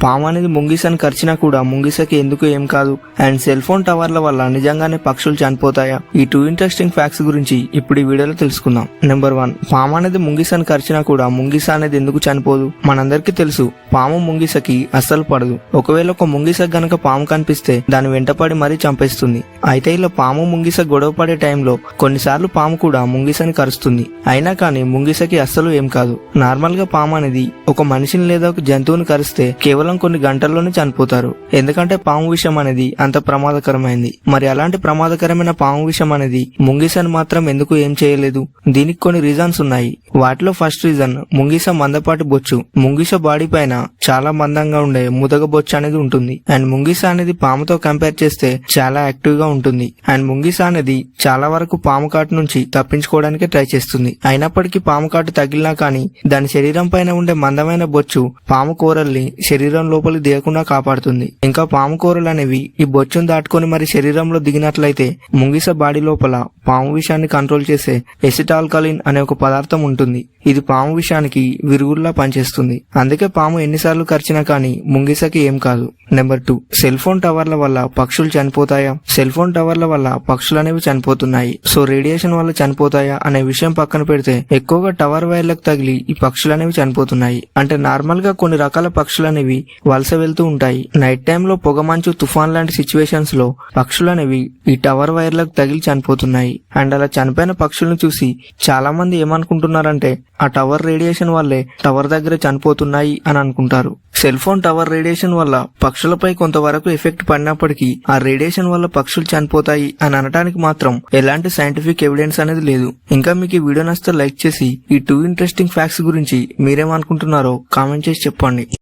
పాము అనేది ముంగిసని కరిచినా కూడా ముంగిసకి ఎందుకు ఏం కాదు, అండ్ సెల్ ఫోన్ టవర్ల వల్ల నిజంగానే పక్షులు చనిపోతాయా? ఈ 2 ఇంట్రెస్టింగ్ ఫ్యాక్ట్స్ గురించి ఇప్పుడు ఈ వీడియోలో తెలుసుకుందాం. నెంబర్ 1, పాము అనేది ముంగిసని కరిచినా కూడా ముంగిస అనేది ఎందుకు చనిపోదు? మనందరికీ తెలుసు, పాము ముంగిసకి అస్సలు పడదు. ఒకవేళ ఒక ముంగిస గనక పాము కనిపిస్తే దాని వెంటపడి మరీ చంపేస్తుంది. అయితే ఇలా పాము ముంగిస గొడవ పడే టైంలో కొన్నిసార్లు పాము కూడా ముంగిసని కరుస్తుంది. అయినా కానీ ముంగిసకి అస్సలు ఏం కాదు. నార్మల్ గా పాము అనేది ఒక మనిషిని లేదా ఒక జంతువుని కరిస్తే కేవలం కొన్ని గంటల్లోనే చనిపోతారు. ఎందుకంటే పాము విషం అనేది అంత ప్రమాదకరమైంది. మరి అలాంటి ప్రమాదకరమైన పాము విషం అనేది ముంగిసని మాత్రం ఎందుకు ఏం చేయలేదు? దీనికి కొన్ని రీజన్స్ ఉన్నాయి. వాటిలో ఫస్ట్ రీజన్ ముంగిస మందపాటి బొచ్చు. ముంగిస బాడీ పైన చాలా మందంగా ఉండే ముదగ బొచ్చు అనేది ఉంటుంది. అండ్ ముంగిస అనేది పాముతో కంపేర్ చేస్తే చాలా యాక్టివ్ గా ఉంటుంది. అండ్ ముంగిస అనేది చాలా వరకు పాము కాటు నుంచి తప్పించుకోవడానికి ట్రై చేస్తుంది. అయినప్పటికీ పాము కాటు తగిలినా కానీ దాని శరీరం పైన ఉండే మందమైన బొచ్చు పాము కూరల్ని శరీరం లోపలికి దిగకుండా కాపాడుతుంది. ఇంకా పాము కూరలు అనేవి ఈ బొచ్చును దాటుకొని మరి శరీరంలో దిగినట్లయితే ముంగిస బాడీ లోపల పాము విషాన్ని కంట్రోల్ చేసే ఎసిటాల్కలిన్ అనే ఒక పదార్థం ఉంటుంది. ఇది పాము విషానికి విరుగుల్లా పనిచేస్తుంది. అందుకే పాము ఎన్నిసార్లు కరిచినా కానీ ముంగిసకి ఏం కాదు. నెంబర్ 2, సెల్ ఫోన్ టవర్ల వల్ల పక్షులు చనిపోతాయా? సెల్ ఫోన్ టవర్ల వల్ల పక్షులు అనేవి చనిపోతున్నాయి. సో రేడియేషన్ వల్ల చనిపోతాయా అనే విషయం పక్కన పెడితే ఎక్కువగా టవర్ వైర్లకు తగిలి ఈ పక్షులు అనేవి చనిపోతున్నాయి. అంటే నార్మల్ గా కొన్ని రకాల పక్షులు అనేవి వలస వెళ్తూ ఉంటాయి. నైట్ టైమ్ లో పొగమంచు, తుఫాన్ లాంటి సిచ్యువేషన్స్ లో పక్షులు అనేవి ఈ టవర్ వైర్లకు తగిలి చనిపోతున్నాయి. అండ్ అలా చనిపోయిన పక్షులను చూసి చాలా మంది ఏమనుకుంటున్నారంటే ఆ టవర్ రేడియేషన్ వల్లే టవర్ దగ్గర చనిపోతున్నాయి అని అనుకుంటారు. సెల్ ఫోన్ టవర్ రేడియేషన్ వల్ల పక్షులపై కొంతవరకు ఎఫెక్ట్ పడినప్పటికీ ఆ రేడియేషన్ వల్ల పక్షులు చనిపోతాయి అని అనడానికి మాత్రం ఎలాంటి సైంటిఫిక్ ఎవిడెన్స్ అనేది లేదు. ఇంకా మీకు ఈ వీడియో నచ్చితే లైక్ చేసి ఈ 2 ఇంట్రెస్టింగ్ ఫ్యాక్ట్స్ గురించి మీరేమనుకుంటున్నారో కామెంట్ చేసి చెప్పండి.